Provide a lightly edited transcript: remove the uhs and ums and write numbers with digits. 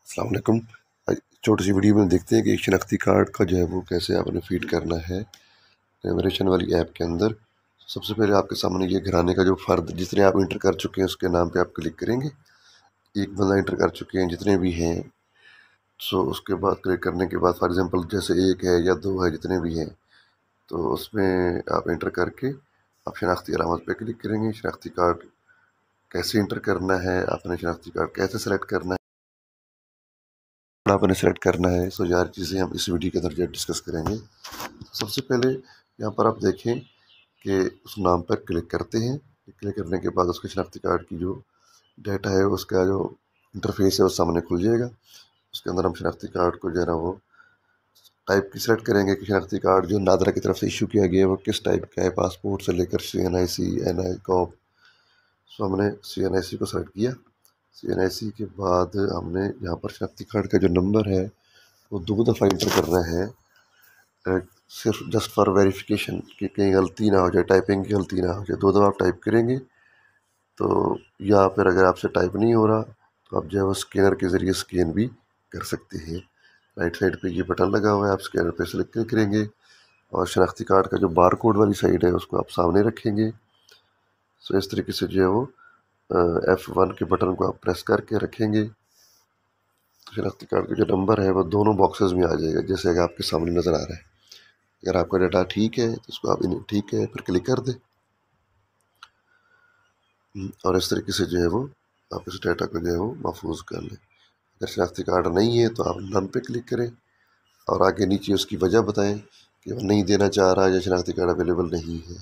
अस्सलाम वालेकुम। छोटी सी वीडियो में देखते हैं कि एक शनाख्ती कार्ड का जो है वो कैसे आपने फीड करना है न्यूमरेशन वाली ऐप के अंदर। सबसे पहले आपके सामने ये घराने का जो फ़र्द जितने आप इंटर कर चुके हैं उसके नाम पे आप क्लिक करेंगे। एक बंदा इंटर कर चुके हैं जितने भी हैं, सो उसके बाद क्लिक करने के बाद फॉर एग्ज़ाम्पल जैसे 1 है या 2 है जितने भी हैं, तो उसमें आप इंटर करके आप शनाख्ती अलामत पे क्लिक करेंगे। शनाख्ती कार्ड कैसे इंटर करना है, आपने शनाख्ती कार्ड कैसे सेलेक्ट करना है, आपने सेलेक्ट करना है, सो यार चीज़ें हम इस वीडियो के अंदर जो डिस्कस करेंगे। सबसे पहले यहाँ पर आप देखें कि उस नाम पर क्लिक करते हैं। क्लिक करने के बाद उसके शनाख्ती कार्ड की जो डाटा है उसका जो इंटरफेस है वो सामने खुल जाएगा। उसके अंदर हम शनाख्ती कार्ड को जो है ना वो टाइप की सेलेक्ट करेंगे कि शनाख्ती कार्ड जो नादरा की तरफ से इशू किया गया है वो किस टाइप का है, पासपोर्ट से लेकर CNIC, NI, कॉप। सो हमने CNIC को सेलेक्ट किया। CNIC के बाद हमने यहाँ पर शनाख्ती कार्ड का जो नंबर है वो 2 दफ़ा इंटर करना है, सिर्फ जस्ट फॉर वेरिफिकेशन कि कहीं गलती ना हो जाए, टाइपिंग की गलती ना हो जाए। 2 दफ़ा आप टाइप करेंगे तो, या फिर अगर आपसे टाइप नहीं हो रहा तो आप जो है वो स्कैनर के ज़रिए स्कैन भी कर सकते हैं। राइट साइड पे ये बटन लगा हुआ है, आप स्कैनर पे क्लिक करेंगे और शनाख्ती कार्ड का जो बार कोड वाली साइड है उसको आप सामने रखेंगे। सो इस तरीके से जो है वो F1 के बटन को आप प्रेस करके रखेंगे। शनाख्ती कार्ड का जो नंबर है वो दोनों बॉक्सेस में आ जाएगा जैसे कि आपके सामने नज़र आ रहा है। अगर आपका डाटा ठीक है तो इसको आप ठीक है फिर क्लिक कर दें और इस तरीके से जो है वो आप इस डाटा को जो है वो महफूज कर लें। अगर शनाख्ती कार्ड नहीं है तो आप नन पे क्लिक करें और आगे नीचे उसकी वजह बताएं कि वो नहीं देना चाह रहा है या शनाख्ती कार्ड अवेलेबल नहीं है।